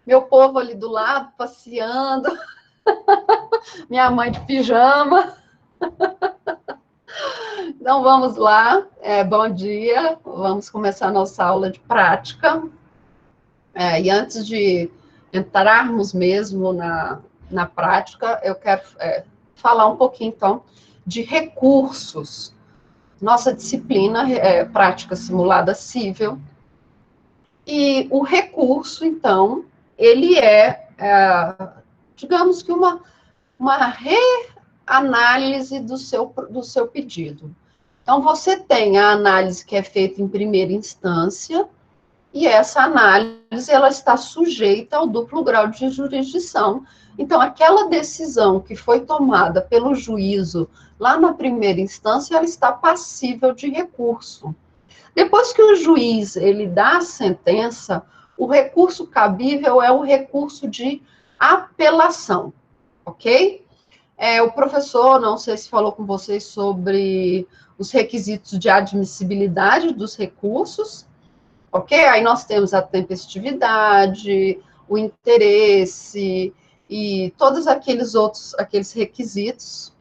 meu povo ali do lado, passeando, minha mãe de pijama. Então, vamos lá. Bom dia. Vamos começar a nossa aula de prática. E antes de entrarmos mesmo na prática, eu quero falar um pouquinho, então, de recursos. Nossa disciplina é prática simulada civil. E o recurso, então, ele digamos que uma reanálise do seu pedido. Então, você tem a análise que é feita em primeira instância, e essa análise ela está sujeita ao duplo grau de jurisdição. Então, aquela decisão que foi tomada pelo juízo lá na primeira instância, ela está passível de recurso. Depois que o juiz ele dá a sentença, o recurso cabível é o recurso de apelação, ok? O professor, não sei se falou com vocês sobre os requisitos de admissibilidade dos recursos, ok? Aí nós temos a tempestividade, o interesse e todos aqueles requisitos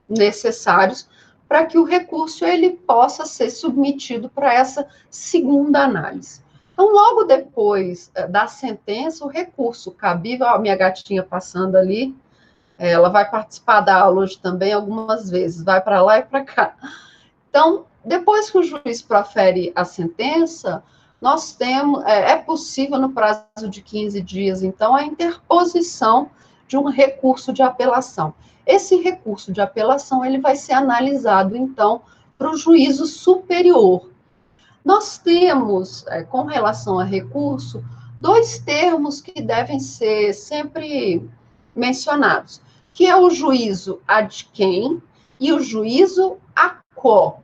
necessários para que o recurso ele possa ser submetido para essa segunda análise. Então, logo depois da sentença, o recurso cabível, a minha gatinha passando ali, ela vai participar da aula hoje também algumas vezes, vai para lá e para cá. Então, depois que o juiz profere a sentença, nós temos, é possível no prazo de 15 dias, então, a interposição de um recurso de apelação. Esse recurso de apelação, ele vai ser analisado, então, para o juízo superior. Nós temos, com relação a recurso, dois termos que devem ser sempre mencionados, que é o juízo ad quem e o juízo a quo.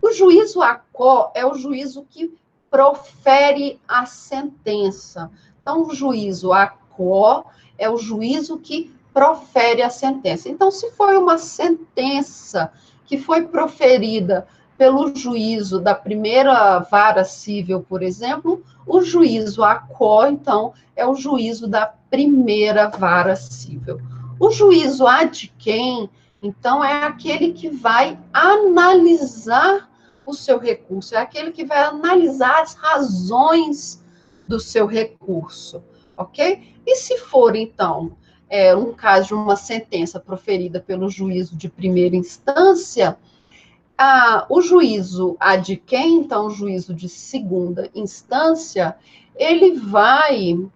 O juízo a quo é o juízo que profere a sentença. Então, o juízo a quo é o juízo que profere a sentença. Então, se foi uma sentença que foi proferida pelo juízo da primeira vara civil, por exemplo, o juízo a quo, então, é o juízo da primeira vara civil. O juízo ad quem, então, é aquele que vai analisar o seu recurso, é aquele que vai analisar as razões do seu recurso, ok? E se for, então, um caso de uma sentença proferida pelo juízo de primeira instância, o juízo ad quem, então, o juízo de segunda instância, ele vai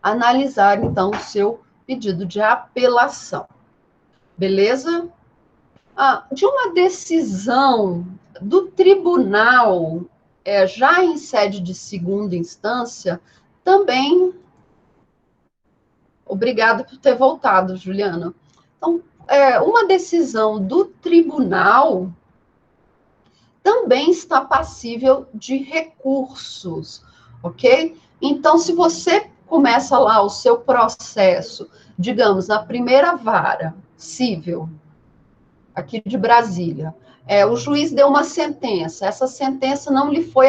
analisar, então, o seu pedido de apelação. Beleza? De uma decisão do tribunal, já em sede de segunda instância, também. Obrigada por ter voltado, Juliana. Então, uma decisão do tribunal também está passível de recursos, ok? Então, se você começa lá o seu processo, digamos, na primeira vara civil, aqui de Brasília, o juiz deu uma sentença, essa sentença não lhe foi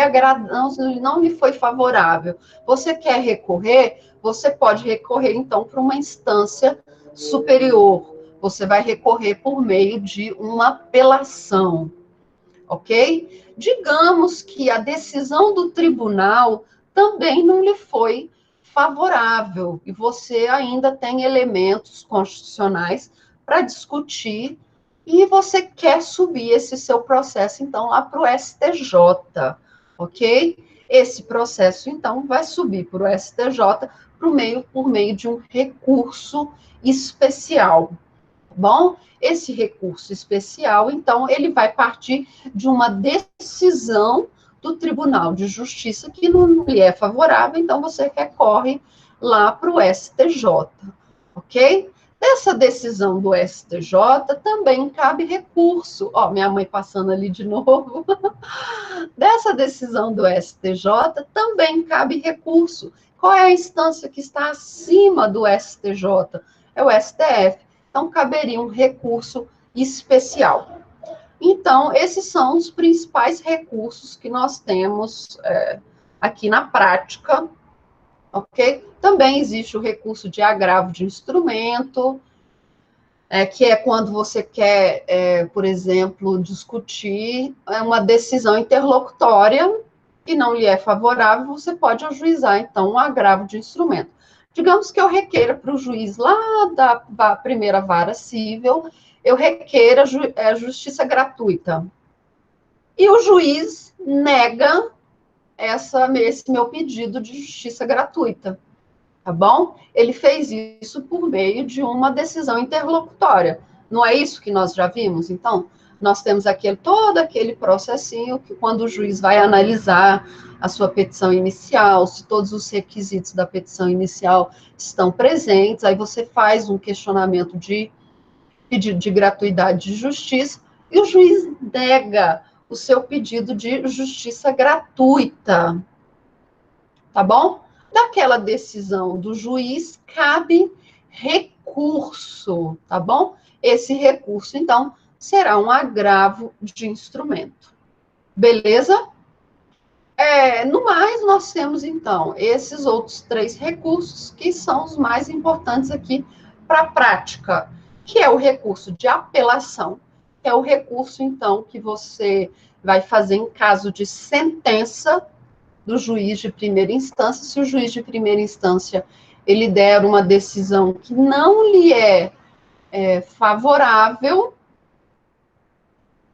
não lhe foi favorável. Você quer recorrer? Você pode recorrer, então, para uma instância superior. Você vai recorrer por meio de uma apelação, ok? Digamos que a decisão do tribunal também não lhe foi favorável e você ainda tem elementos constitucionais para discutir e você quer subir esse seu processo, então, lá para o STJ, ok? Esse processo, então, vai subir para o STJ por meio de um recurso especial, bom? Esse recurso especial, então, ele vai partir de uma decisão do Tribunal de Justiça que não lhe é favorável, então você recorre lá para o STJ, ok? Dessa decisão do STJ também cabe recurso. Minha mãe passando ali de novo. Dessa decisão do STJ também cabe recurso. Qual é a instância que está acima do STJ? É o STF. Então, caberia um recurso especial. Então, esses são os principais recursos que nós temos aqui na prática, ok? Também existe o recurso de agravo de instrumento, que é quando você quer, por exemplo, discutir uma decisão interlocutória e não lhe é favorável, você pode ajuizar, então, um agravo de instrumento. Digamos que eu requeira para o juiz lá da primeira vara civil, eu requeira justiça gratuita. E o juiz nega esse meu pedido de justiça gratuita, tá bom? Ele fez isso por meio de uma decisão interlocutória. Não é isso que nós já vimos? Então, nós temos todo aquele processinho que quando o juiz vai analisar a sua petição inicial, se todos os requisitos da petição inicial estão presentes, aí você faz um questionamento de pedido de gratuidade de justiça e o juiz nega o seu pedido de justiça gratuita, tá bom? Daquela decisão do juiz cabe recurso, tá bom? Esse recurso, então, será um agravo de instrumento. Beleza? No mais, nós temos, então, esses outros 3 recursos que são os mais importantes aqui para a prática, que é o recurso de apelação, que é o recurso, então, que você vai fazer em caso de sentença do juiz de primeira instância. Se o juiz de primeira instância ele der uma decisão que não lhe é favorável,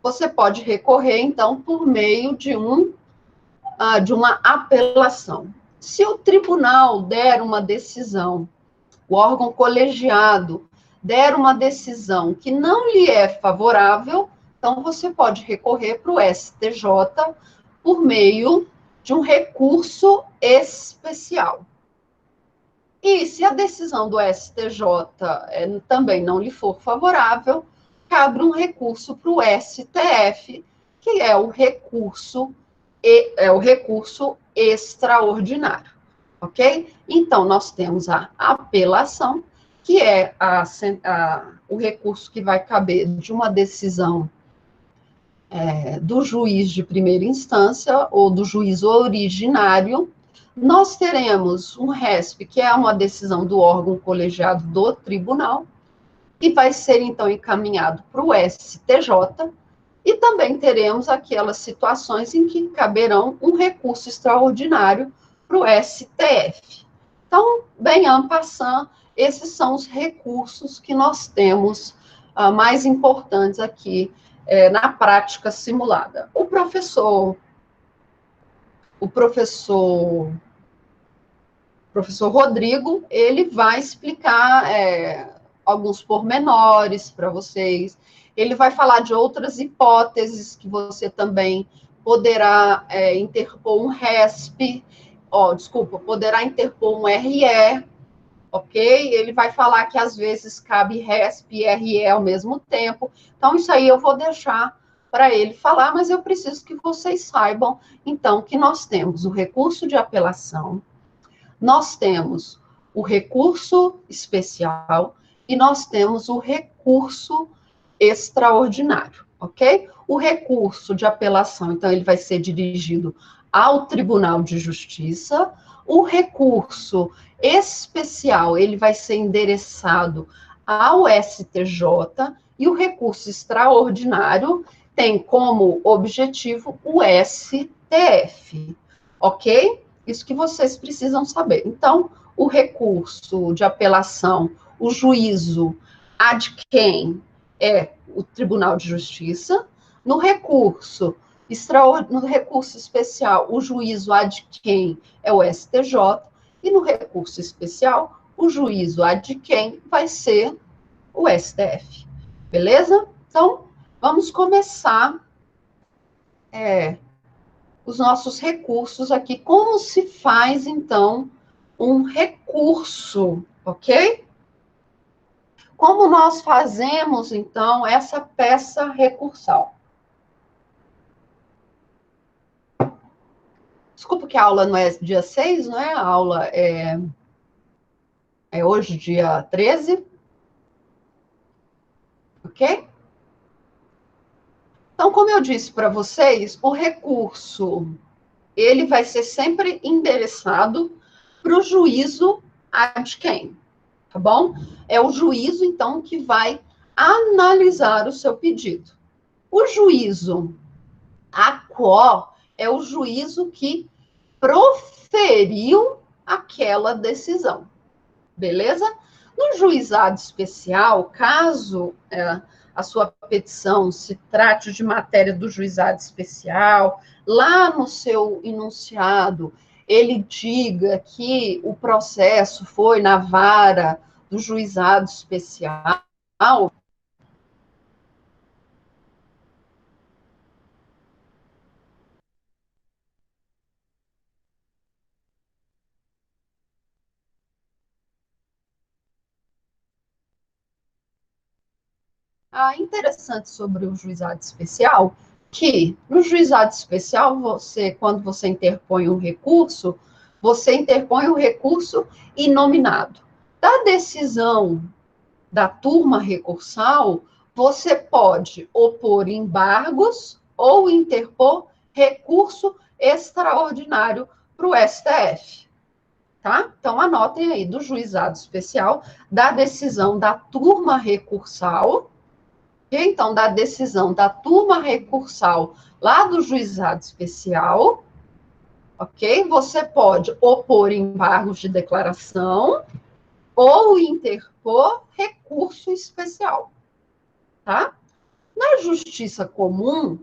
você pode recorrer, então, por meio de uma apelação. Se o tribunal der uma decisão, o órgão colegiado der uma decisão que não lhe é favorável, então você pode recorrer para o STJ por meio de um recurso especial. E se a decisão do STJ também não lhe for favorável, cabe um recurso para o STF, que é o recurso extraordinário, ok? Então, nós temos a apelação, que é o recurso que vai caber de uma decisão do juiz de primeira instância ou do juiz originário. Nós teremos um RESP, que é uma decisão do órgão colegiado do tribunal, e vai ser, então, encaminhado para o STJ, e também teremos aquelas situações em que caberão um recurso extraordinário para o STF. Então, bem en passant, esses são os recursos que nós temos mais importantes aqui na prática simulada. O professor Rodrigo, ele vai explicar alguns pormenores para vocês, ele vai falar de outras hipóteses que você também poderá interpor um RESP, poderá interpor um RE, ok? Ele vai falar que às vezes cabe RESP e RE ao mesmo tempo, então isso aí eu vou deixar para ele falar, mas eu preciso que vocês saibam, então, que nós temos o recurso de apelação, nós temos o recurso especial e nós temos o recurso extraordinário, ok? O recurso de apelação, então, ele vai ser dirigido ao Tribunal de Justiça. O recurso especial, ele vai ser endereçado ao STJ, e o recurso extraordinário tem como objetivo o STF, ok? Isso que vocês precisam saber. Então, o recurso de apelação, o juízo ad quem é o Tribunal de Justiça. No recurso especial, o juízo ad quem é o STJ. E no recurso especial, o juízo ad quem vai ser o STF. Beleza? Então, vamos começar os nossos recursos aqui. Como se faz, então, um recurso, ok? Como nós fazemos, então, essa peça recursal? Desculpa que a aula não é dia 6, não é? A aula é hoje, dia 13. Ok? Então, como eu disse para vocês, o recurso, ele vai ser sempre endereçado para o juízo ad quem, tá bom? É o juízo, então, que vai analisar o seu pedido. O juízo a quo é o juízo que proferiu aquela decisão, beleza? No juizado especial, caso a sua petição se trate de matéria do juizado especial, lá no seu enunciado, ele diga que o processo foi na vara do juizado especial, interessante sobre o juizado especial, que no juizado especial, quando você interpõe um recurso, você interpõe um recurso inominado. Da decisão da turma recursal, você pode opor embargos ou interpor recurso extraordinário para o STF. Tá? Então, anotem aí, do juizado especial, da decisão da turma recursal, então, da decisão da turma recursal lá do juizado especial, ok? Você pode opor embargos de declaração ou interpor recurso especial, tá? Na justiça comum,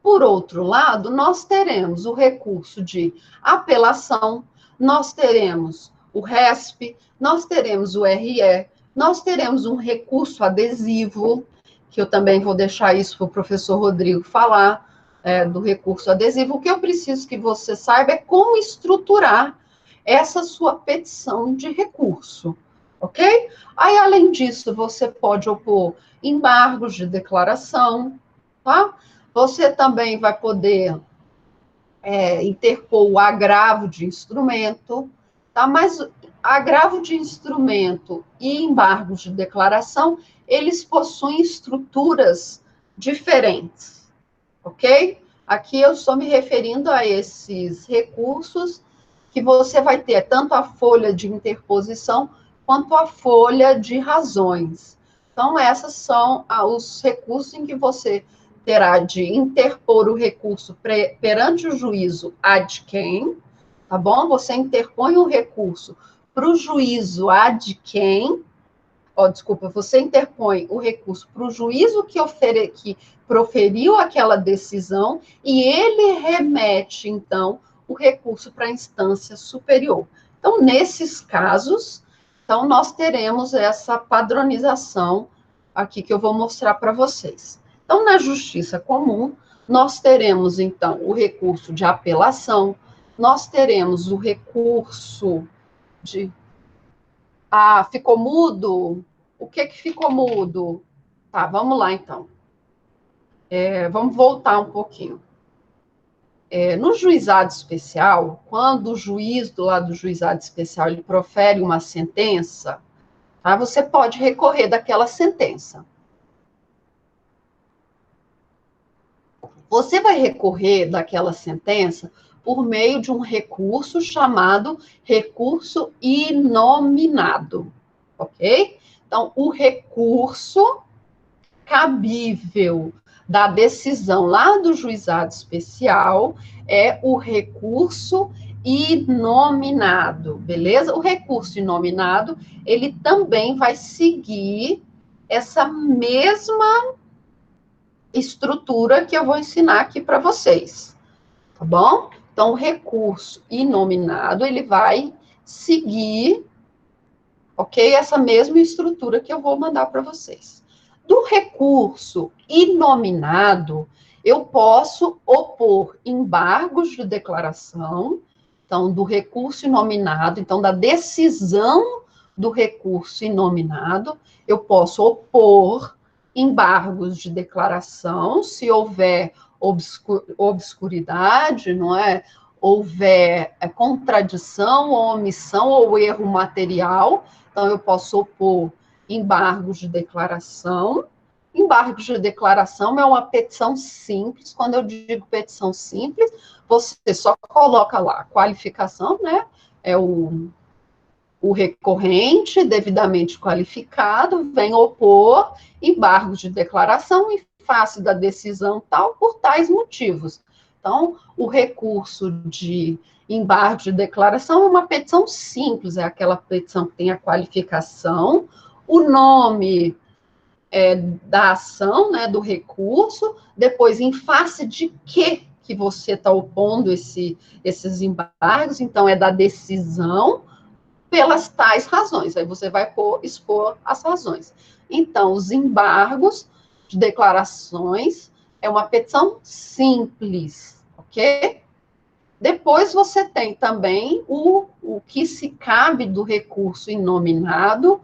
por outro lado, nós teremos o recurso de apelação, nós teremos o RESP, nós teremos o RE, nós teremos um recurso adesivo, que eu também vou deixar isso para o professor Rodrigo falar, do recurso adesivo. O que eu preciso que você saiba é como estruturar essa sua petição de recurso, ok? Aí, além disso, você pode opor embargos de declaração, tá? Você também vai poder interpor o agravo de instrumento, tá? Mas agravo de instrumento e embargos de declaração, eles possuem estruturas diferentes, ok? Aqui eu estou me referindo a esses recursos que você vai ter tanto a folha de interposição quanto a folha de razões. Então, esses são os recursos em que você terá de interpor o recurso perante o juízo ad quem, tá bom? Você interpõe o recurso para o juízo ad quem, desculpa, você interpõe o recurso para o juízo que proferiu aquela decisão e ele remete, então, o recurso para a instância superior. Então, nesses casos, então, nós teremos essa padronização aqui que eu vou mostrar para vocês. Então, na justiça comum, nós teremos, então, o recurso de apelação, nós teremos o recurso de... ficou mudo? O que ficou mudo? Tá, vamos lá, então. Vamos voltar um pouquinho. No juizado especial, quando o juiz do lado do juizado especial ele profere uma sentença, tá, você pode recorrer daquela sentença. Você vai recorrer daquela sentença por meio de um recurso chamado recurso inominado, ok? Então, o recurso cabível da decisão lá do juizado especial é o recurso inominado, beleza? O recurso inominado, ele também vai seguir essa mesma estrutura que eu vou ensinar aqui para vocês, tá bom? Então, o recurso inominado, ele vai seguir, ok? Essa mesma estrutura que eu vou mandar para vocês. Do recurso inominado, eu posso opor embargos de declaração, então, do recurso inominado, então, da decisão do recurso inominado, eu posso opor embargos de declaração, se houver obscuridade, não é? Houver contradição, ou omissão, ou erro material, então eu posso opor embargos de declaração. Embargos de declaração é uma petição simples. Quando eu digo petição simples, você só coloca lá a qualificação, né? é o recorrente, devidamente qualificado, vem opor embargos de declaração em face da decisão tal por tais motivos. Então, o recurso de embargo de declaração é uma petição simples, é aquela petição que tem a qualificação, o nome da ação, né, do recurso, depois em face de que você está opondo esses embargos, então é da decisão, pelas tais razões. Aí você vai expor as razões. Então, os embargos de declarações é uma petição simples, ok? Depois você tem também o que se cabe do recurso inominado,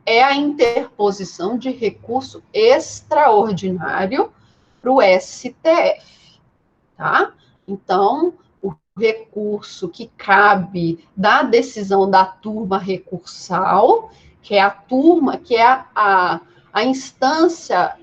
é a interposição de recurso extraordinário para o STF, tá? Então, o recurso que cabe da decisão da turma recursal, que é a turma, que é a instância,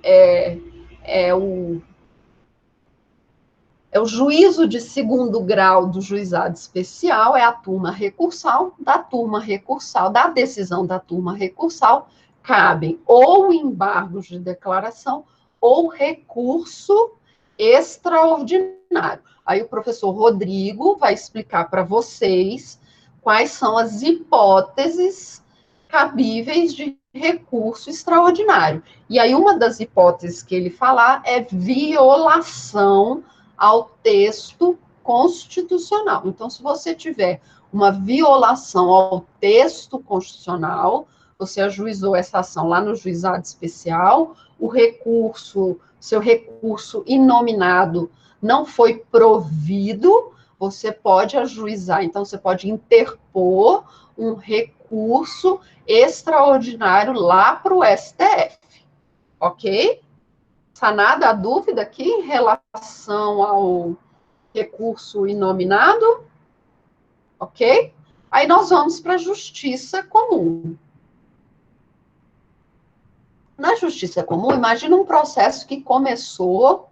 o juízo de segundo grau do juizado especial, é a turma recursal, da decisão da turma recursal, cabem ou embargos de declaração ou recurso extraordinário. Aí o professor Rodrigo vai explicar para vocês quais são as hipóteses cabíveis de recurso extraordinário. E aí uma das hipóteses que ele falar é violação ao texto constitucional. Então, se você tiver uma violação ao texto constitucional, você ajuizou essa ação lá no juizado especial, seu recurso inominado não foi provido, você pode ajuizar, então você pode interpor um recurso extraordinário lá para o STF, ok? Sanada a dúvida aqui em relação ao recurso inominado, ok? Aí nós vamos para a justiça comum. Na justiça comum, imagina um processo que começou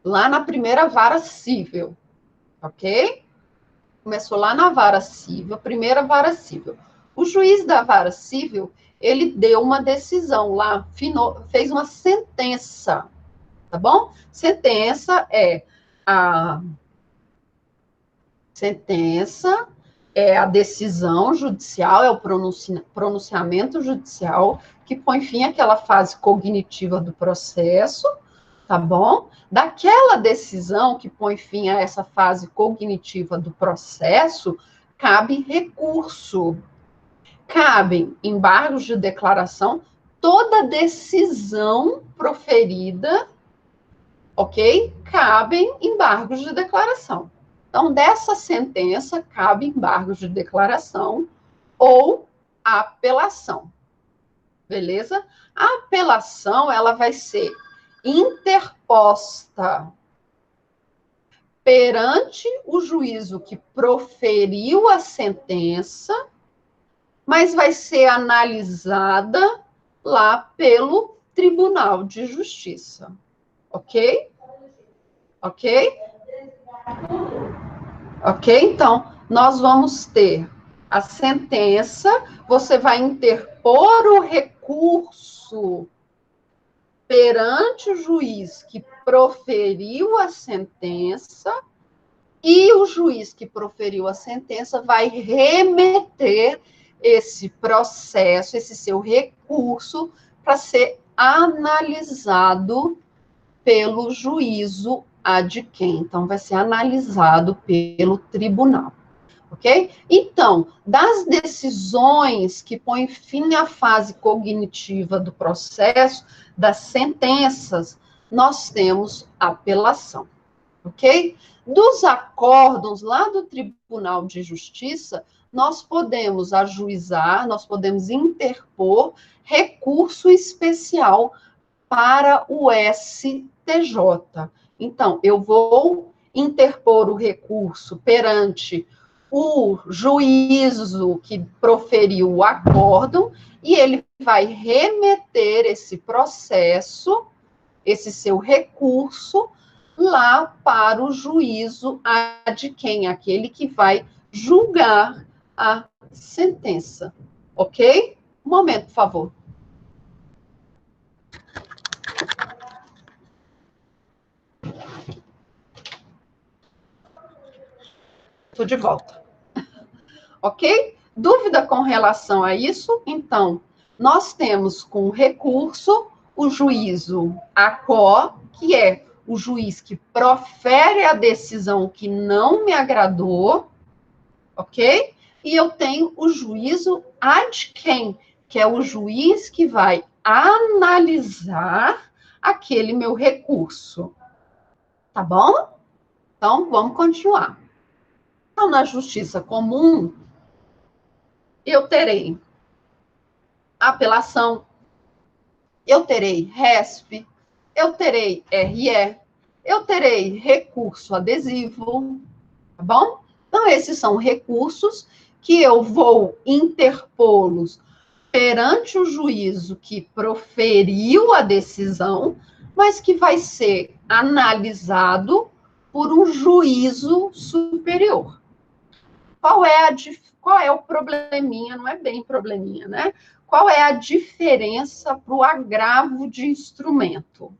lá na primeira vara civil, ok? Começou lá na vara civil, primeira vara civil. O juiz da vara civil, ele deu uma decisão lá, fez uma sentença, tá bom? Sentença é a decisão judicial, é o pronunciamento judicial que põe fim àquela fase cognitiva do processo, tá bom? Daquela decisão que põe fim a essa fase cognitiva do processo, cabe recurso. Cabem embargos de declaração, toda decisão proferida, ok? Cabem embargos de declaração. Então, dessa sentença, cabe embargos de declaração ou apelação. Beleza? A apelação, ela vai ser interposta perante o juízo que proferiu a sentença, mas vai ser analisada lá pelo Tribunal de Justiça. Ok? Ok? Ok? Então, nós vamos ter a sentença, você vai interpor o recurso perante o juiz que proferiu a sentença, e o juiz que proferiu a sentença vai remeter esse processo, esse seu recurso, para ser analisado pelo juízo ad quem. Então, vai ser analisado pelo tribunal. Ok? Então, das decisões que põem fim à fase cognitiva do processo, das sentenças, nós temos apelação. Ok? Dos acórdãos lá do Tribunal de Justiça, nós podemos ajuizar, nós podemos interpor recurso especial para o STJ. Então, eu vou interpor o recurso perante o juízo que proferiu o acórdão, e ele vai remeter esse processo, esse seu recurso, lá para o juízo ad quem, aquele que vai julgar a sentença, ok? Um momento, por favor. Estou de volta. Ok? Dúvida com relação a isso? Então, nós temos com recurso o juízo ACO, que é o juiz que profere a decisão que não me agradou, ok? E eu tenho o juízo ad quem, que é o juiz que vai analisar aquele meu recurso. Tá bom? Então, vamos continuar. Então, na justiça comum, eu terei apelação, eu terei RESP, eu terei RE, eu terei recurso adesivo, tá bom? Então, esses são recursos que eu vou interpô-los perante o juízo que proferiu a decisão, mas que vai ser analisado por um juízo superior. Qual é o probleminha? Não é bem probleminha, né? Qual é a diferença para o agravo de instrumento?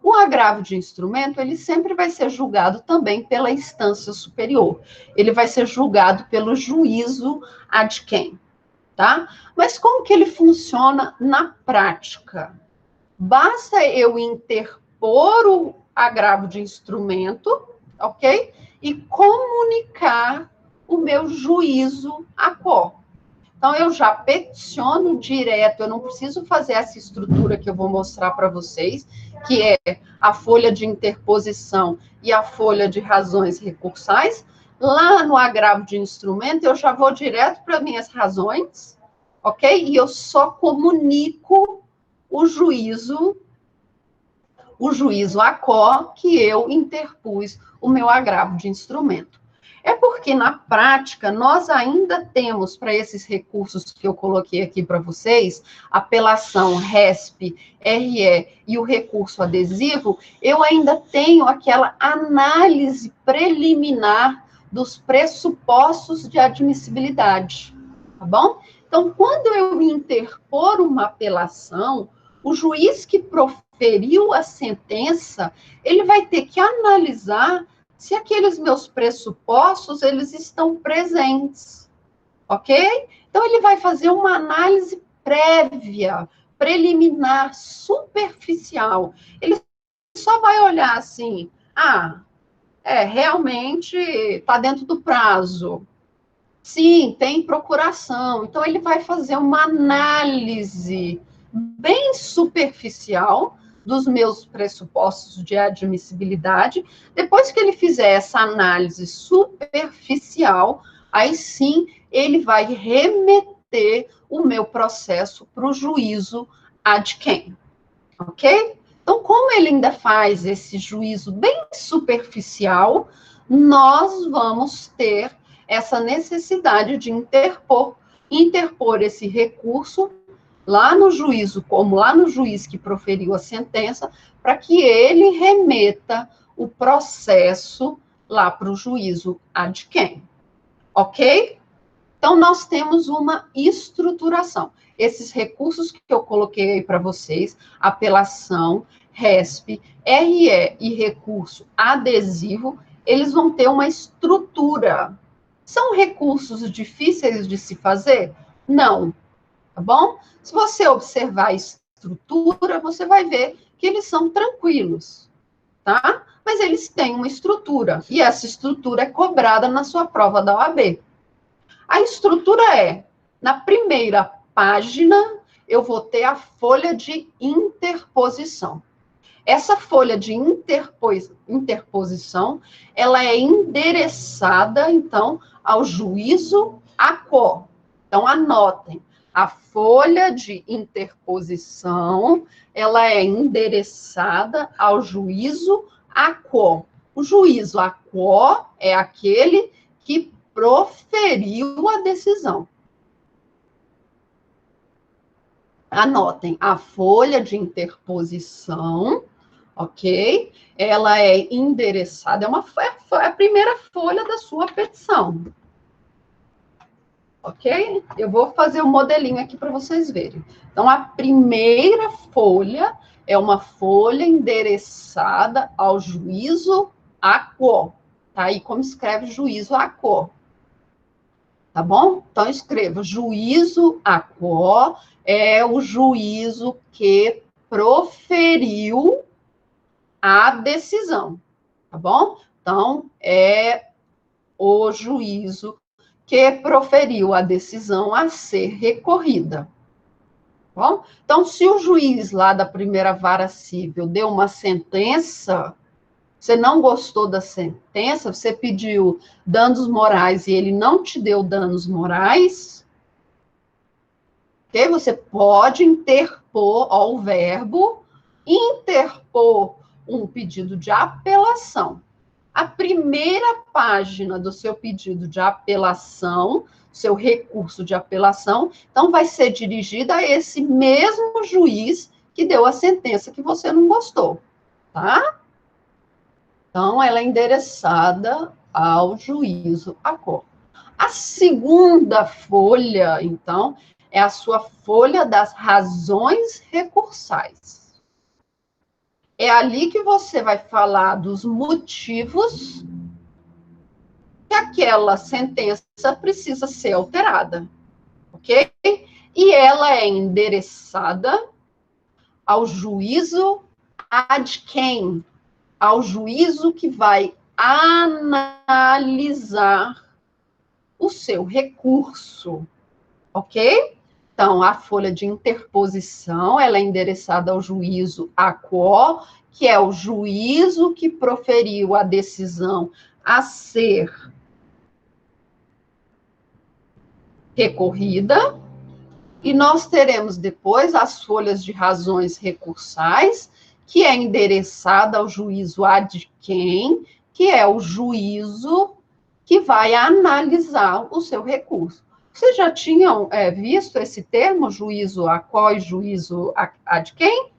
O agravo de instrumento, ele sempre vai ser julgado também pela instância superior. Ele vai ser julgado pelo juízo ad quem, tá? Mas como que ele funciona na prática? Basta eu interpor o agravo de instrumento, ok? E comunicar o meu juízo ACO. Então, eu já peticiono direto, eu não preciso fazer essa estrutura que eu vou mostrar para vocês, que é a folha de interposição e a folha de razões recursais. Lá no agravo de instrumento, eu já vou direto para minhas razões, ok? E eu só comunico o juízo ACO que eu interpus o meu agravo de instrumento. É porque, na prática, nós ainda temos, para esses recursos que eu coloquei aqui para vocês, apelação, RESP, RE e o recurso adesivo, eu ainda tenho aquela análise preliminar dos pressupostos de admissibilidade, tá bom? Então, quando eu interpor uma apelação, o juiz que proferiu a sentença, ele vai ter que analisar se aqueles meus pressupostos, eles estão presentes, ok? Então, ele vai fazer uma análise prévia, preliminar, superficial. Ele só vai olhar assim, realmente está dentro do prazo. Sim, tem procuração. Então, ele vai fazer uma análise bem superficial dos meus pressupostos de admissibilidade. Depois que ele fizer essa análise superficial, aí sim ele vai remeter o meu processo para o juízo ad quem, ok? Então, como ele ainda faz esse juízo bem superficial, nós vamos ter essa necessidade de interpor esse recurso lá no juízo, como lá no juiz que proferiu a sentença, para que ele remeta o processo lá para o juízo ad quem, ok? Então, nós temos uma estruturação. Esses recursos que eu coloquei aí para vocês, apelação, RESP, RE e recurso adesivo, eles vão ter uma estrutura. São recursos difíceis de se fazer? Não, tá bom? Se você observar a estrutura, você vai ver que eles são tranquilos, tá? Mas eles têm uma estrutura, e essa estrutura é cobrada na sua prova da OAB. A estrutura é, na primeira página, eu vou ter a folha de interposição. Essa folha de interposição, ela é endereçada, então, ao juízo ACO. Então, anotem, a folha de interposição, ela é endereçada ao juízo ACO. O juízo ACO é aquele que proferiu a decisão. Anotem, a folha de interposição, ok? Ela é endereçada, é a primeira folha da sua petição, ok? Eu vou fazer um modelinho aqui para vocês verem. Então, a primeira folha é uma folha endereçada ao juízo a quo. Tá aí como escreve juízo a quo. Tá bom? Então, escreva juízo a quo é o juízo que proferiu a decisão. Tá bom? Então, é o juízo que proferiu a decisão a ser recorrida. Bom, então, se o juiz lá da primeira vara civil deu uma sentença, você não gostou da sentença, você pediu danos morais e ele não te deu danos morais, okay? Você pode interpor, ó, o verbo, interpor um pedido de apelação. A primeira página do seu pedido de apelação, seu recurso de apelação, então vai ser dirigida a esse mesmo juiz que deu a sentença que você não gostou, tá? Então, ela é endereçada ao juízo a quo. A segunda folha, então, é a sua folha das razões recursais. É ali que você vai falar dos motivos que aquela sentença precisa ser alterada, ok? E ela é endereçada ao juízo ad quem? Ao juízo que vai analisar o seu recurso, ok? Então, a folha de interposição, ela é endereçada ao juízo a quo, que é o juízo que proferiu a decisão a ser recorrida, e nós teremos depois as folhas de razões recursais, que é endereçada ao juízo ad quem, que é o juízo que vai analisar o seu recurso. Vocês já tinham visto esse termo, juízo a quo e juízo ad quem?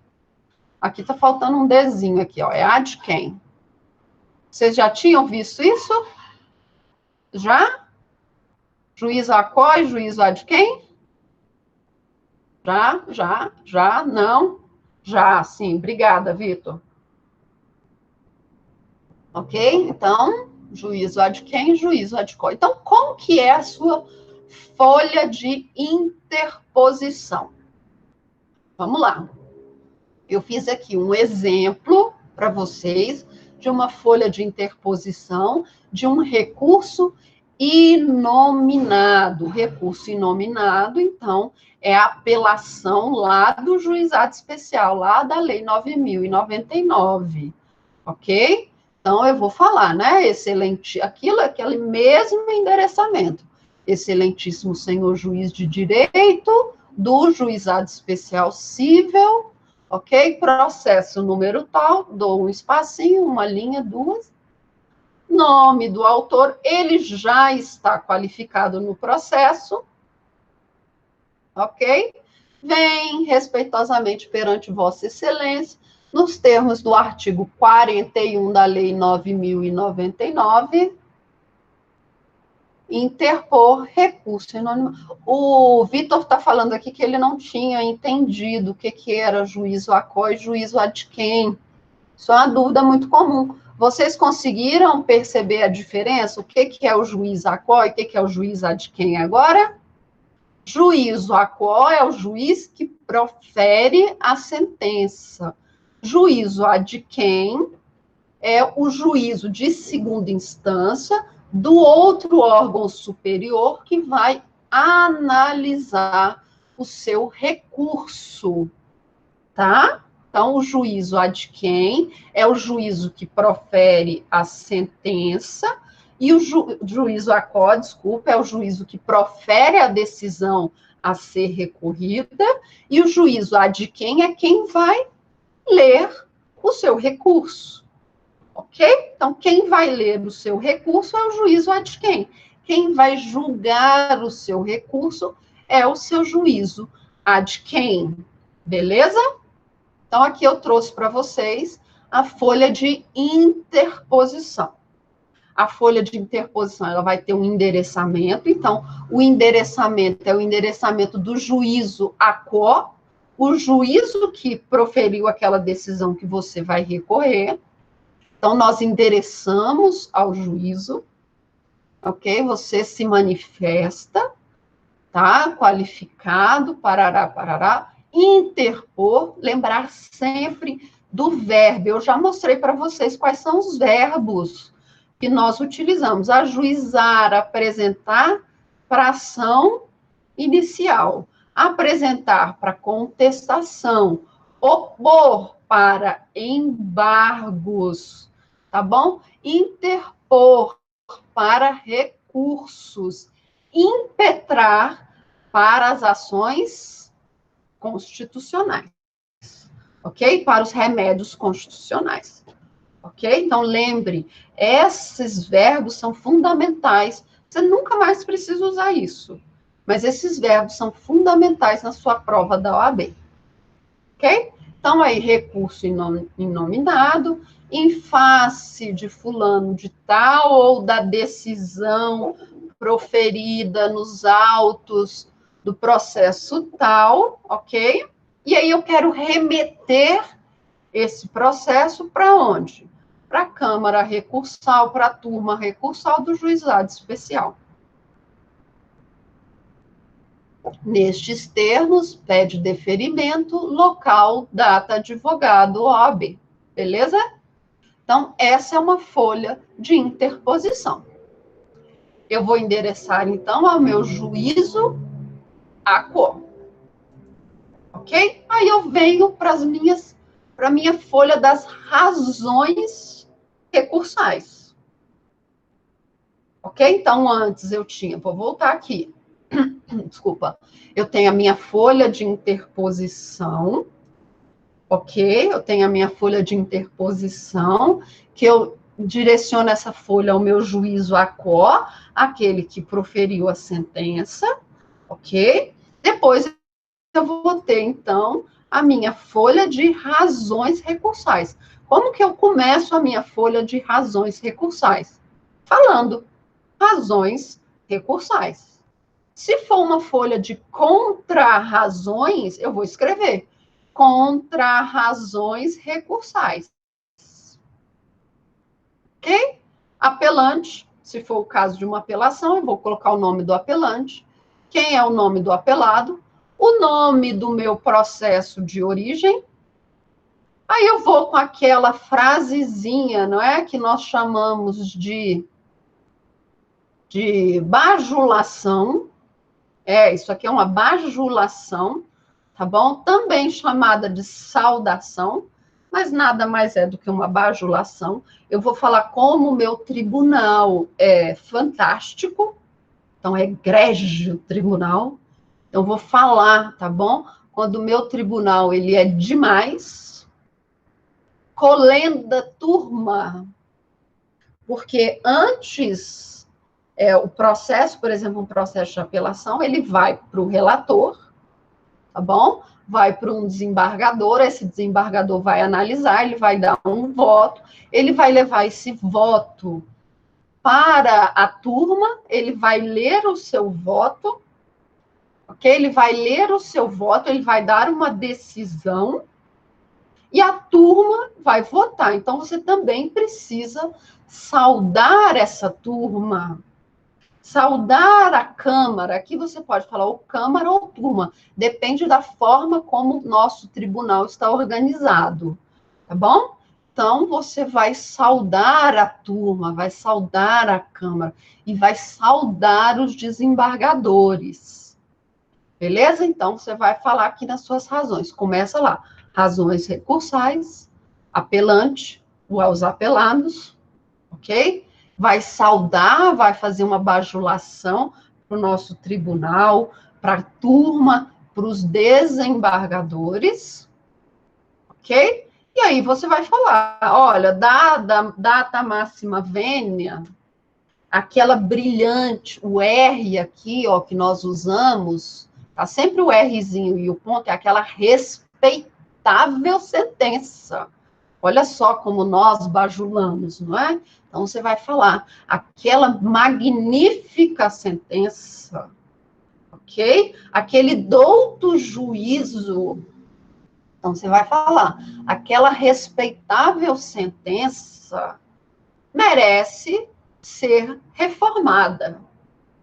Aqui está faltando um desenho aqui, ó, é ad quem. Vocês já tinham visto isso? Já? Juízo a quo e juízo ad quem? Já, não? Já, sim. Obrigada, Vitor. Ok? Então, juízo ad quem, juízo ad quo. Então, como que é a sua folha de interposição? Vamos lá. Eu fiz aqui um exemplo para vocês de uma folha de interposição de um recurso inominado. Recurso inominado, então, é a apelação lá do juizado especial, lá da Lei 9.099, ok? Então, eu vou falar, né? Excelente, aquele mesmo endereçamento. Excelentíssimo senhor juiz de direito do juizado especial cível, ok? Processo número tal, dou um espacinho, uma linha, duas. Nome do autor, ele já está qualificado no processo, ok? Vem respeitosamente perante Vossa Excelência, nos termos do artigo 41 da Lei 9.099, interpor recurso anônimo. O Vitor está falando aqui que ele não tinha entendido o que era juízo a quo e juízo ad quem. Isso é uma dúvida muito comum. Vocês conseguiram perceber a diferença? O que é o juiz a quo e o que é o juiz ad quem agora? Juízo a quo é o juiz que profere a sentença. Juízo ad quem é o juízo de segunda instância do outro órgão superior que vai analisar o seu recurso, tá? Então, o juízo ad quem é o juízo que profere a sentença, e o juízo a quo, desculpa, é o juízo que profere a decisão a ser recorrida, e o juízo ad quem é quem vai ler o seu recurso, ok? Então, quem vai ler o seu recurso é o juízo ad quem. Quem vai julgar o seu recurso é o seu juízo ad quem, beleza? Então, aqui eu trouxe para vocês a folha de interposição. a folha de interposição, ela vai ter um endereçamento, então, o endereçamento é o endereçamento do juízo à quo, o juízo que proferiu aquela decisão que você vai recorrer. Então, nós endereçamos ao juízo, ok? Você se manifesta, tá? Qualificado, parará, parará. Interpor, lembrar sempre do verbo. Eu já mostrei para vocês quais são os verbos que nós utilizamos. Ajuizar, apresentar para ação inicial. Apresentar para contestação. Opor para embargos, tá bom? Interpor para recursos. Impetrar para as ações constitucionais, ok? Para os remédios constitucionais, ok? Então, lembre, esses verbos são fundamentais. Você nunca mais precisa usar isso, mas esses verbos são fundamentais na sua prova da OAB, ok? Então, aí, recurso inominado, em face de fulano de tal, ou da decisão proferida nos autos do processo tal, ok? E aí eu quero remeter esse processo para onde? Para a Câmara Recursal, para a turma recursal do Juizado Especial. Nestes termos, pede deferimento, local, data, advogado, OAB. Beleza? Então, essa é uma folha de interposição. Eu vou endereçar, então, ao meu juízo à quo. Ok? Aí eu venho para a minha folha das razões recursais. Ok? Então, antes eu tinha, vou voltar aqui. Desculpa. Eu tenho a minha folha de interposição, ok? Eu tenho a minha folha de interposição, que eu direciono essa folha ao meu juízo à quo, aquele que proferiu a sentença, ok? Depois eu vou ter, então, a minha folha de razões recursais. Como que eu começo a minha folha de razões recursais? Falando razões recursais. Se for uma folha de contra-razões, eu vou escrever contra-razões recursais. Ok? Apelante, se for o caso de uma apelação, eu vou colocar o nome do apelante. Quem é o nome do apelado? O nome do meu processo de origem. Aí eu vou com aquela frasezinha, não é? Que nós chamamos de bajulação. Isso aqui é uma bajulação, tá bom? Também chamada de saudação, mas nada mais é do que uma bajulação. Eu vou falar como o meu tribunal é fantástico, então é egrégio tribunal. Então, vou falar, tá bom? Quando o meu tribunal, ele é demais, colenda turma, porque antes, o processo, por exemplo, um processo de apelação, ele vai para o relator, tá bom? Vai para um desembargador, esse desembargador vai analisar, ele vai dar um voto, ele vai levar esse voto para a turma, ele vai ler o seu voto, ok? Ele vai ler o seu voto, ele vai dar uma decisão e a turma vai votar. Então, você também precisa saudar essa turma, saudar a Câmara. Aqui você pode falar ou Câmara ou turma, depende da forma como o nosso tribunal está organizado, tá bom? Então, você vai saudar a turma, vai saudar a Câmara e vai saudar os desembargadores. Beleza? Então, você vai falar aqui nas suas razões. Começa lá. Razões recursais, apelante, os apelados, ok? Vai saudar, vai fazer uma bajulação para o nosso tribunal, para a turma, para os desembargadores, ok? E aí você vai falar, olha, data máxima vênia, aquela brilhante, o R aqui, ó, que nós usamos, tá sempre o Rzinho e o ponto, é aquela respeitável sentença. Olha só como nós bajulamos, não é? Então, você vai falar aquela magnífica sentença, ok? Aquele douto juízo. Então, você vai falar aquela respeitável sentença merece ser reformada,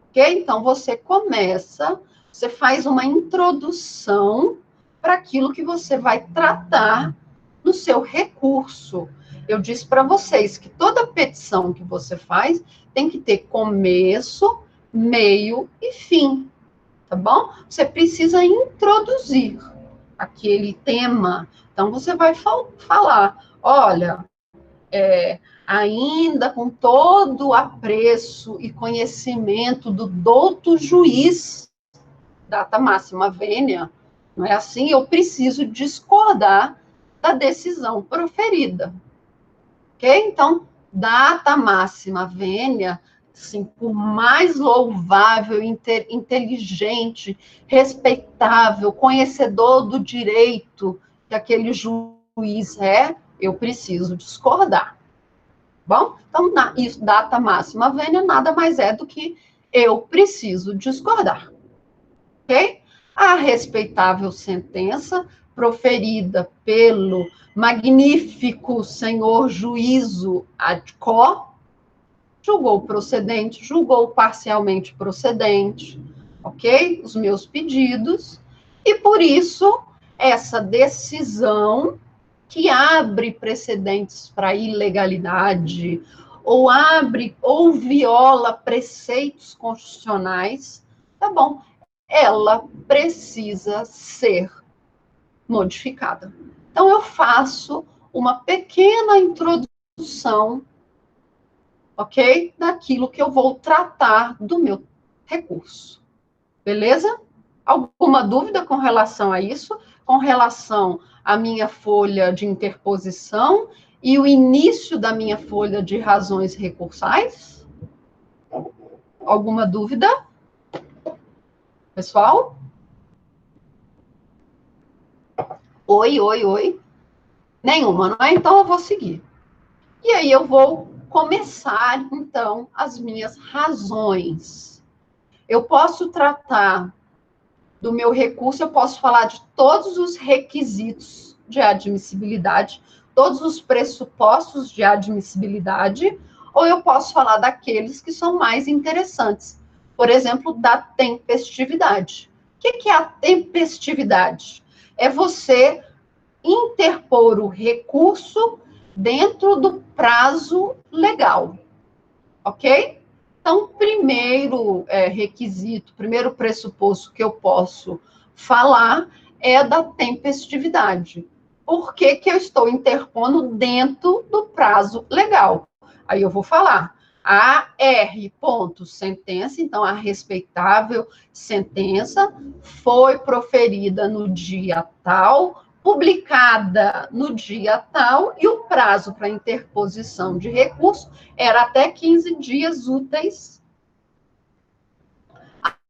ok? Então, você começa, você faz uma introdução para aquilo que você vai tratar no seu recurso. Eu disse para vocês que toda petição que você faz tem que ter começo, meio e fim, tá bom? Você precisa introduzir aquele tema. Então, você vai falar, olha, ainda com todo o apreço e conhecimento do douto juiz, data máxima vênia, não é assim? Eu preciso discordar da decisão proferida. Ok? Então, data máxima vênia, assim, por mais louvável, inteligente, respeitável, conhecedor do direito que aquele juiz é, eu preciso discordar. Bom, então, isso, data máxima vênia, nada mais é do que eu preciso discordar. Ok? A respeitável sentença proferida pelo magnífico senhor juízo ad quo, julgou procedente, julgou parcialmente procedente, ok? Os meus pedidos, e por isso, essa decisão que abre precedentes para ilegalidade, ou abre, ou viola preceitos constitucionais, tá bom, ela precisa ser modificada. Então, eu faço uma pequena introdução, ok? Daquilo que eu vou tratar do meu recurso. Beleza? Alguma dúvida com relação a isso? Com relação à minha folha de interposição e o início da minha folha de razões recursais? Alguma dúvida? Pessoal? Oi, oi, oi. Nenhuma, não é? Então eu vou seguir. E aí eu vou começar, então, as minhas razões. Eu posso tratar do meu recurso, eu posso falar de todos os requisitos de admissibilidade, todos os pressupostos de admissibilidade, ou eu posso falar daqueles que são mais interessantes. Por exemplo, da tempestividade. O que é a tempestividade? É você interpor o recurso dentro do prazo legal, ok? Então, primeiro requisito, primeiro pressuposto que eu posso falar é da tempestividade. Por que que eu estou interpondo dentro do prazo legal? Aí eu vou falar, a R. Sentença, então a respeitável sentença foi proferida no dia tal, publicada no dia tal, e o prazo para interposição de recurso era até 15 dias úteis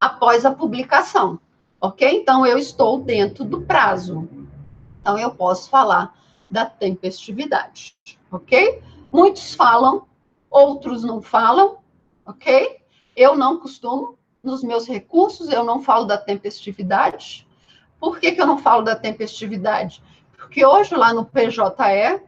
após a publicação, ok? Então, eu estou dentro do prazo. Então, eu posso falar da tempestividade, ok? Muitos falam, outros não falam, ok? Eu não costumo, nos meus recursos, eu não falo da tempestividade. Por que eu não falo da tempestividade? Porque hoje, lá no PJE,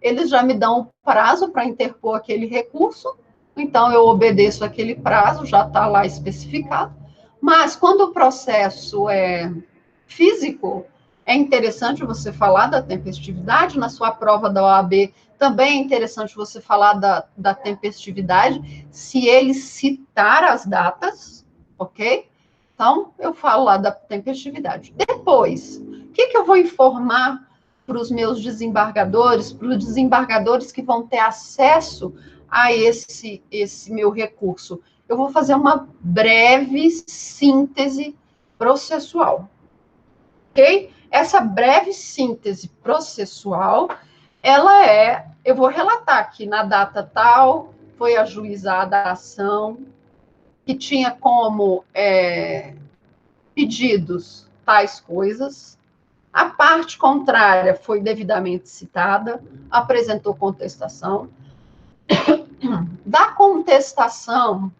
eles já me dão o prazo para interpor aquele recurso, então eu obedeço aquele prazo, já está lá especificado. Mas quando o processo é físico, é interessante você falar da tempestividade. Na sua prova da OAB, também é interessante você falar da tempestividade, se ele citar as datas, ok? Então, eu falo lá da tempestividade. Depois, o que eu vou informar para os meus desembargadores, para os desembargadores que vão ter acesso a esse meu recurso? Eu vou fazer uma breve síntese processual, ok? Essa breve síntese processual, eu vou relatar que na data tal foi ajuizada a ação, que tinha como pedidos tais coisas, a parte contrária foi devidamente citada, apresentou contestação. Da contestação,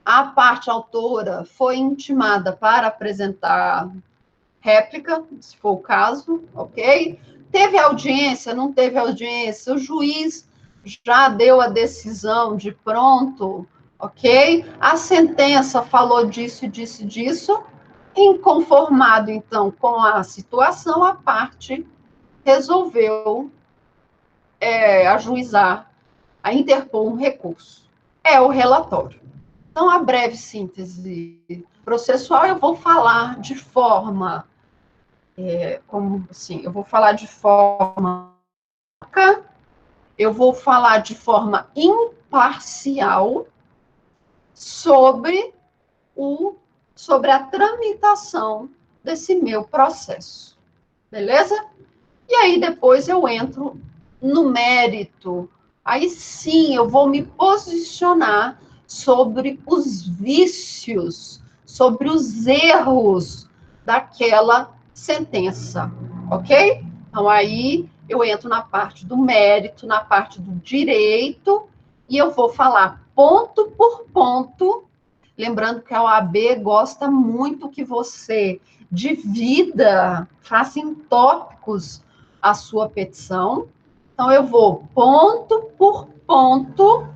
a parte autora foi intimada para apresentar réplica, se for o caso, ok? Teve audiência, não teve audiência, o juiz já deu a decisão de pronto, ok? A sentença falou disso, disso, disso. Inconformado, então, com a situação, a parte resolveu ajuizar, a interpor um recurso. É o relatório. Então, a breve síntese processual, eu vou falar de forma, como assim, eu vou falar de forma, eu vou falar de forma imparcial sobre a tramitação desse meu processo. Beleza? E aí depois eu entro no mérito. Aí sim eu vou me posicionar sobre os vícios, sobre os erros daquela sentença, ok? Então aí eu entro na parte do mérito, na parte do direito, e eu vou falar ponto por ponto. Lembrando que a OAB gosta muito que você divida, faça em tópicos a sua petição. Então, eu vou, ponto por ponto,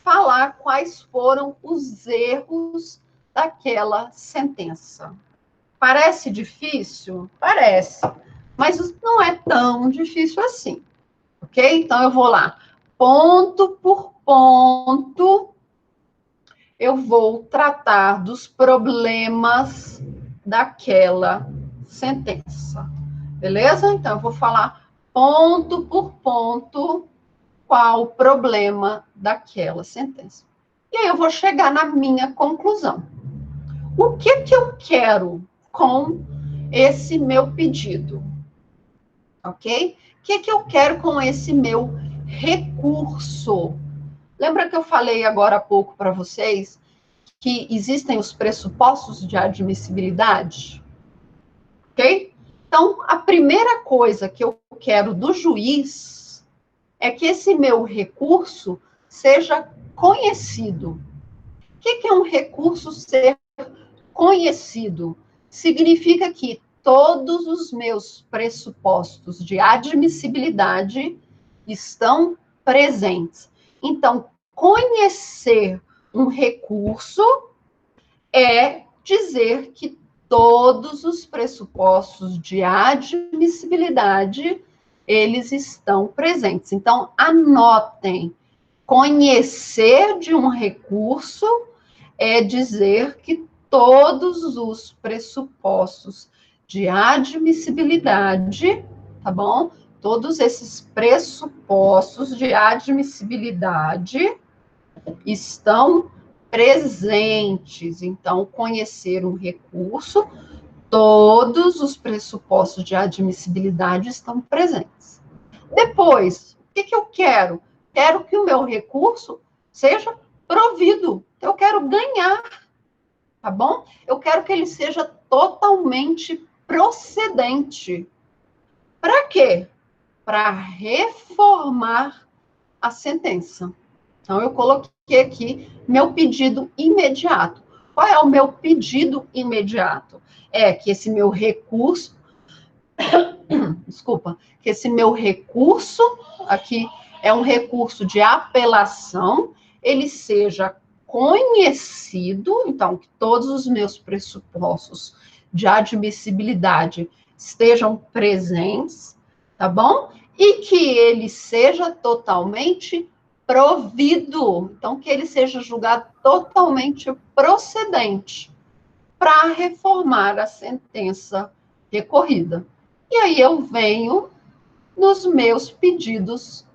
falar quais foram os erros daquela sentença. Parece difícil? Parece. Mas não é tão difícil assim. Ok? Então, eu vou lá, ponto por ponto, eu vou tratar dos problemas daquela sentença. Beleza? Então, eu vou falar ponto por ponto qual o problema daquela sentença. E aí eu vou chegar na minha conclusão. O que eu quero com esse meu pedido? Ok? O que eu quero com esse meu recurso? Lembra que eu falei agora há pouco para vocês que existem os pressupostos de admissibilidade? Ok? Então, a primeira coisa que eu quero do juiz é que esse meu recurso seja conhecido. O que é um recurso ser conhecido? Significa que todos os meus pressupostos de admissibilidade estão presentes. Então, conhecer um recurso é dizer que todos os pressupostos de admissibilidade, eles estão presentes. Então, anotem, conhecer de um recurso é dizer que todos os pressupostos de admissibilidade, tá bom? Todos esses pressupostos de admissibilidade estão presentes. Então, conhecer um recurso, todos os pressupostos de admissibilidade estão presentes. Depois, o que eu quero? Quero que o meu recurso seja provido. Eu quero ganhar, tá bom? Eu quero que ele seja totalmente procedente. Para quê? Para reformar a sentença. Então, eu coloquei aqui meu pedido imediato. Qual é o meu pedido imediato? É que esse meu recurso, desculpa, que esse meu recurso, aqui é um recurso de apelação, ele seja conhecido, então, que todos os meus pressupostos de admissibilidade estejam presentes, tá bom? E que ele seja totalmente provido, então que ele seja julgado totalmente procedente para reformar a sentença recorrida. E aí eu venho nos meus pedidos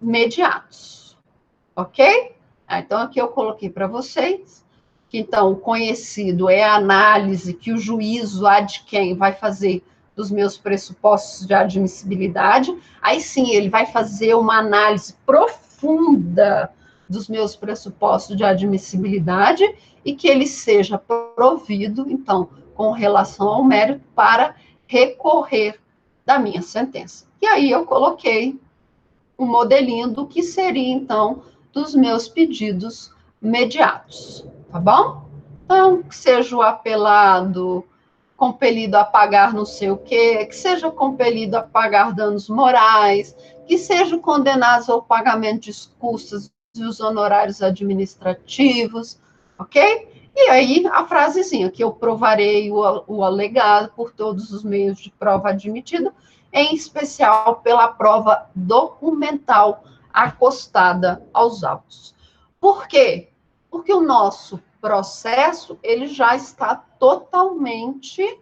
imediatos, ok? Então aqui eu coloquei para vocês que então o conhecido é a análise que o juízo ad quem vai fazer dos meus pressupostos de admissibilidade. Aí sim ele vai fazer uma análise profunda dos meus pressupostos de admissibilidade e que ele seja provido, então, com relação ao mérito, para recorrer da minha sentença. E aí eu coloquei um modelinho do que seria, então, dos meus pedidos mediatos, tá bom? Então, que seja o apelado compelido a pagar não sei o quê, que seja compelido a pagar danos morais, que seja condenado ao pagamento de custas e os honorários administrativos, ok? E aí, a frasezinha, que eu provarei o alegado por todos os meios de prova admitida, em especial pela prova documental acostada aos autos. Por quê? Porque o nosso processo, ele já está totalmente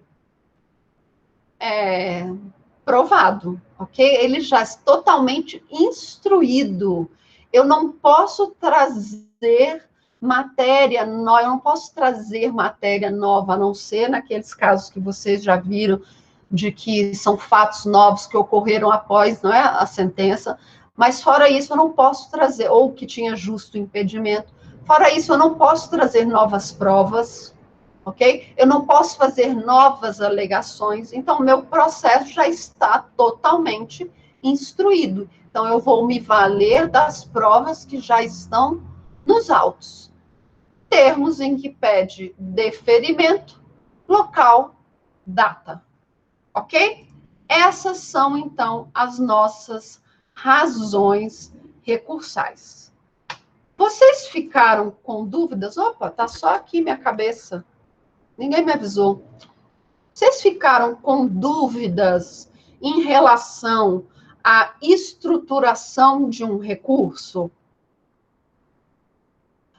provado, ok? Ele já está totalmente instruído. Eu não posso trazer matéria nova, eu não posso trazer matéria nova, a não ser naqueles casos que vocês já viram, de que são fatos novos que ocorreram após, não é, a sentença, mas fora isso eu não posso trazer, ou que tinha justo impedimento, fora isso eu não posso trazer novas provas, ok? Eu não posso fazer novas alegações, então meu processo já está totalmente instruído. Então eu vou me valer das provas que já estão nos autos. Termos em que pede deferimento, local, data. Ok? Essas são, então, as nossas razões recursais. Vocês ficaram com dúvidas? Opa, tá só aqui minha cabeça. Ninguém me avisou. Vocês ficaram com dúvidas em relação à estruturação de um recurso?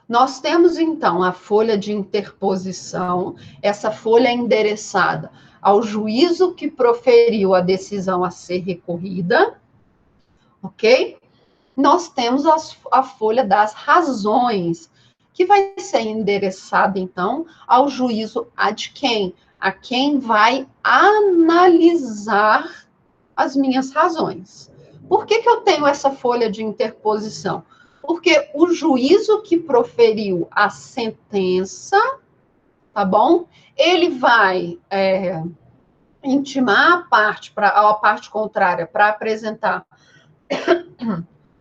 Nós temos, então, a folha de interposição. Essa folha é endereçada ao juízo que proferiu a decisão a ser recorrida, ok? Nós temos a folha das razões, que vai ser endereçada, então, ao juízo ad quem? A quem vai analisar as minhas razões. Por que eu tenho essa folha de interposição? Porque o juízo que proferiu a sentença, tá bom? Ele vai intimar a parte contrária para apresentar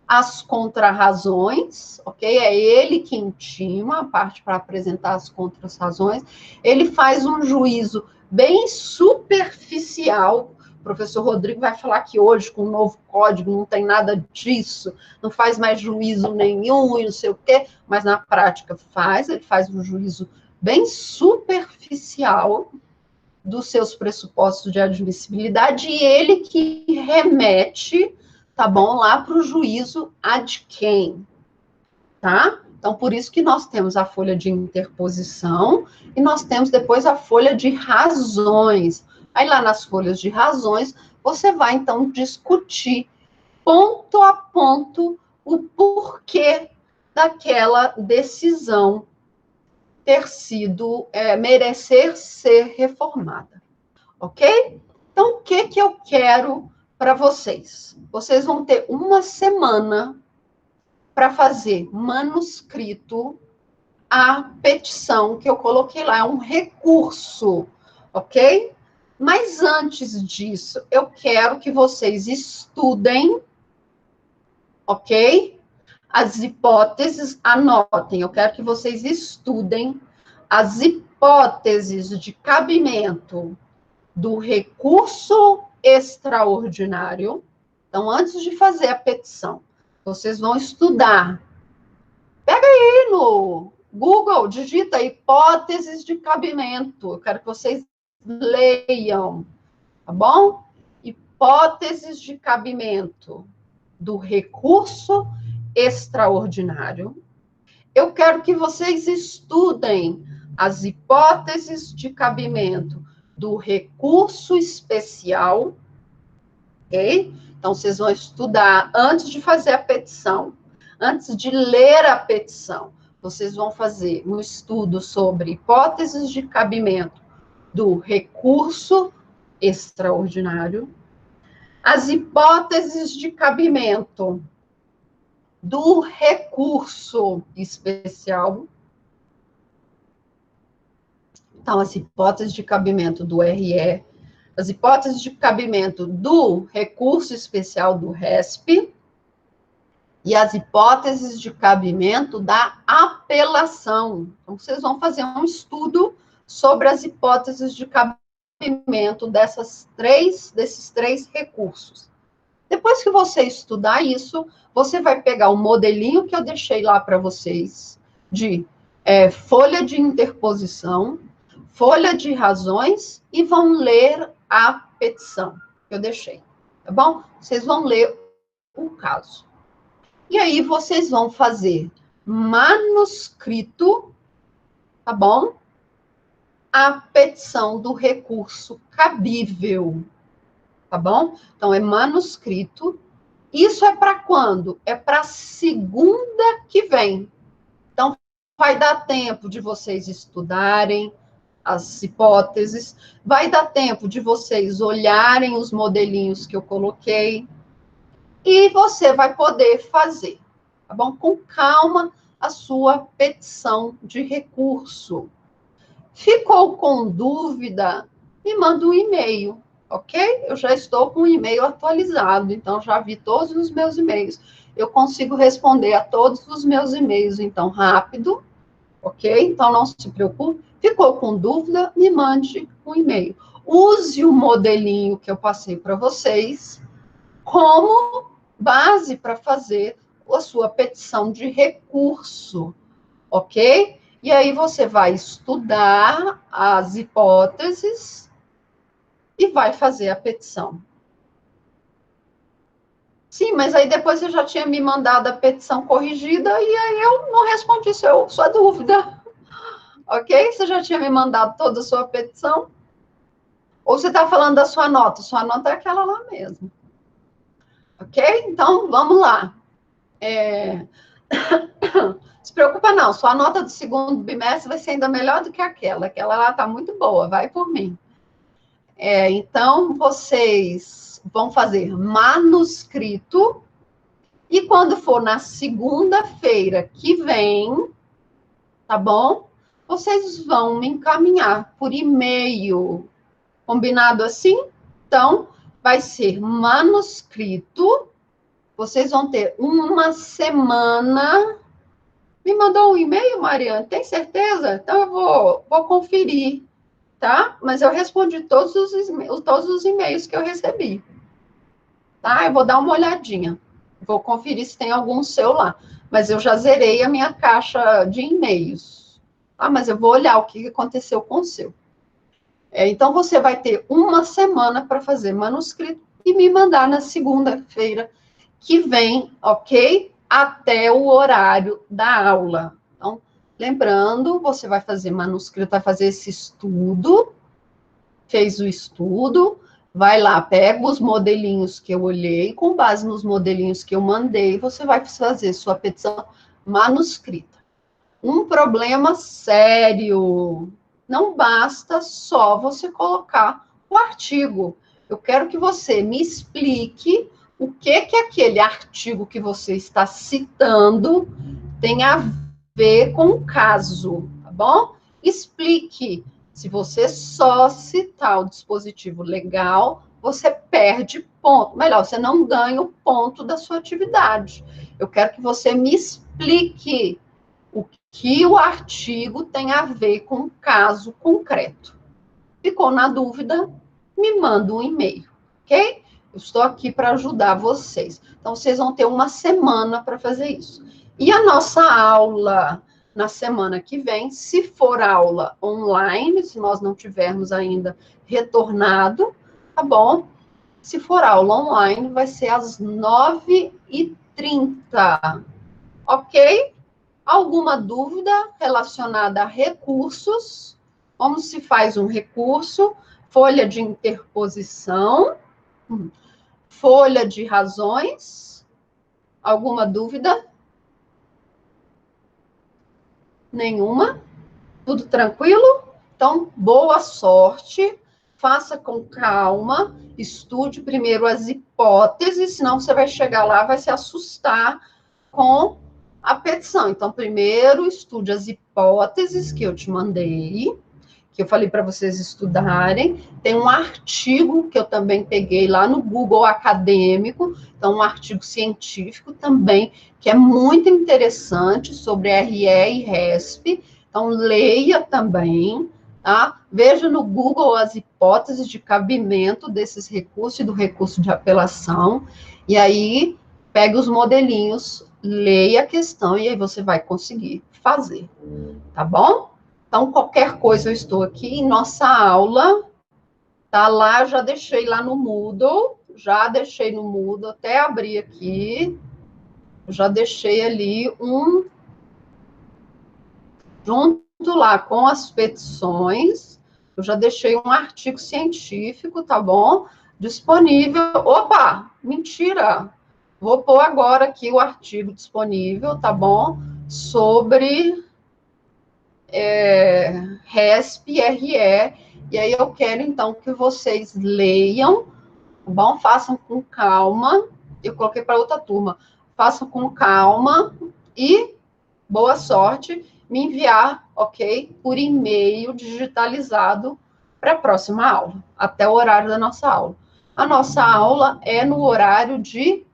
as contrarrazões, ok? É ele que intima a parte para apresentar as contrarrazões. Ele faz um juízo bem superficial. O professor Rodrigo vai falar que hoje, com o novo código, não tem nada disso, não faz mais juízo nenhum e não sei o quê, mas na prática faz, ele faz um juízo bem superficial dos seus pressupostos de admissibilidade e ele que remete, tá bom, lá para o juízo ad quem, tá? Então, por isso que nós temos a folha de interposição e nós temos depois a folha de razões. Aí lá nas folhas de razões, você vai, então, discutir ponto a ponto o porquê daquela decisão ter sido, merecer ser reformada, ok? Então, o que eu quero para vocês? Vocês vão ter uma semana para fazer manuscrito a petição que eu coloquei lá, é um recurso, ok? Mas antes disso, eu quero que vocês estudem, ok? As hipóteses, anotem, eu quero que vocês estudem as hipóteses de cabimento do recurso extraordinário. Então, antes de fazer a petição, vocês vão estudar. Pega aí no Google, digita hipóteses de cabimento. Eu quero que vocês leiam, tá bom? Hipóteses de cabimento do recurso extraordinário. Eu quero que vocês estudem as hipóteses de cabimento do recurso especial, ok? Então, vocês vão estudar antes de fazer a petição, antes de ler a petição, vocês vão fazer um estudo sobre hipóteses de cabimento do recurso extraordinário, as hipóteses de cabimento do recurso especial. Então, as hipóteses de cabimento do RE, as hipóteses de cabimento do recurso especial do RESP, e as hipóteses de cabimento da apelação. Então, vocês vão fazer um estudo sobre as hipóteses de cabimento desses três recursos. Depois que você estudar isso, você vai pegar o modelinho que eu deixei lá para vocês, de folha de interposição, folha de razões, e vão ler a petição que eu deixei, tá bom? Vocês vão ler o caso. E aí vocês vão fazer manuscrito, tá bom? A petição do recurso cabível, tá bom? Então, é manuscrito. Isso é para quando? É para segunda que vem. Então, vai dar tempo de vocês estudarem as hipóteses, vai dar tempo de vocês olharem os modelinhos que eu coloquei, e você vai poder fazer, tá bom? Com calma, a sua petição de recurso. Ficou com dúvida? Me manda um e-mail, ok? Eu já estou com o e-mail atualizado, então já vi todos os meus e-mails. Eu consigo responder a todos os meus e-mails, então, rápido, ok? Então, não se preocupe. Ficou com dúvida? Me mande um e-mail. Use o modelinho que eu passei para vocês como base para fazer a sua petição de recurso, ok? E aí você vai estudar as hipóteses e vai fazer a petição. Sim, mas aí depois você já tinha me mandado a petição corrigida e aí eu não respondi sua dúvida. Ok? Você já tinha me mandado toda a sua petição? Ou você está falando da sua nota? Sua nota é aquela lá mesmo. Ok? Então, vamos lá. Se preocupa não, sua nota do segundo bimestre vai ser ainda melhor do que aquela. Aquela lá está muito boa, vai por mim. Então, vocês vão fazer manuscrito, e quando for na segunda-feira que vem, tá bom? Vocês vão me encaminhar por e-mail. Combinado assim? Então, vai ser manuscrito. Vocês vão ter uma semana. Me mandou um e-mail, Mariana? Tem certeza? Então, eu vou conferir, tá? Mas eu respondi todos os e-mails que eu recebi. Tá? Eu vou dar uma olhadinha. Vou conferir se tem algum seu lá. Mas eu já zerei a minha caixa de e-mails. Tá? Mas eu vou olhar o que aconteceu com o seu. Então, você vai ter uma semana para fazer manuscrito e me mandar na segunda-feira que vem, ok? Até o horário da aula. Então, lembrando, você vai fazer manuscrito, vai fazer esse estudo, fez o estudo, vai lá, pega os modelinhos que eu olhei, com base nos modelinhos que eu mandei, você vai fazer sua petição manuscrita. Um problema sério. Não basta só você colocar o artigo. Eu quero que você me explique o que aquele artigo que você está citando tem a ver com o caso, tá bom? Explique. Se você só citar o dispositivo legal, você perde ponto. Melhor, você não ganha o ponto da sua atividade. Eu quero que você me explique o que o artigo tem a ver com o caso concreto. Ficou na dúvida? Me manda um e-mail, ok? Eu estou aqui para ajudar vocês. Então, vocês vão ter uma semana para fazer isso. E a nossa aula na semana que vem, se for aula online, se nós não tivermos ainda retornado, tá bom? Se for aula online, vai ser às 9h30, ok? Alguma dúvida relacionada a recursos? Como se faz um recurso? Folha de interposição, folha de razões. Alguma dúvida? Nenhuma? Tudo tranquilo? Então, boa sorte, faça com calma, estude primeiro as hipóteses, senão você vai chegar lá, vai se assustar com a petição. Então, primeiro, estude as hipóteses que eu te mandei, que eu falei para vocês estudarem. Tem um artigo que eu também peguei lá no Google Acadêmico, então um artigo científico também, que é muito interessante sobre RE e RESP. Então, leia também, tá? Veja no Google as hipóteses de cabimento desses recursos e do recurso de apelação, e aí pega os modelinhos, leia a questão, e aí você vai conseguir fazer, tá bom? Então, qualquer coisa, eu estou aqui em nossa aula, tá lá, já deixei lá no Moodle, até abrir aqui, já deixei ali junto lá com as petições, eu já deixei um artigo científico, tá bom? Disponível. Opa, mentira! Vou pôr agora aqui o artigo disponível, tá bom? Sobre RESP e RE. E aí eu quero, então, que vocês leiam, tá bom? Façam com calma. Eu coloquei para outra turma. Façam com calma e boa sorte me enviar, ok? Por e-mail digitalizado para a próxima aula, até o horário da nossa aula. A nossa aula é no horário de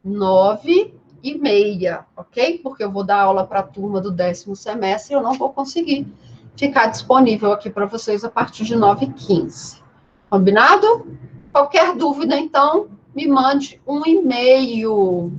9h30, ok? Porque eu vou dar aula para a turma do 10º semestre e eu não vou conseguir ficar disponível aqui para vocês a partir de 9h15. Combinado? Qualquer dúvida, então, me mande um e-mail.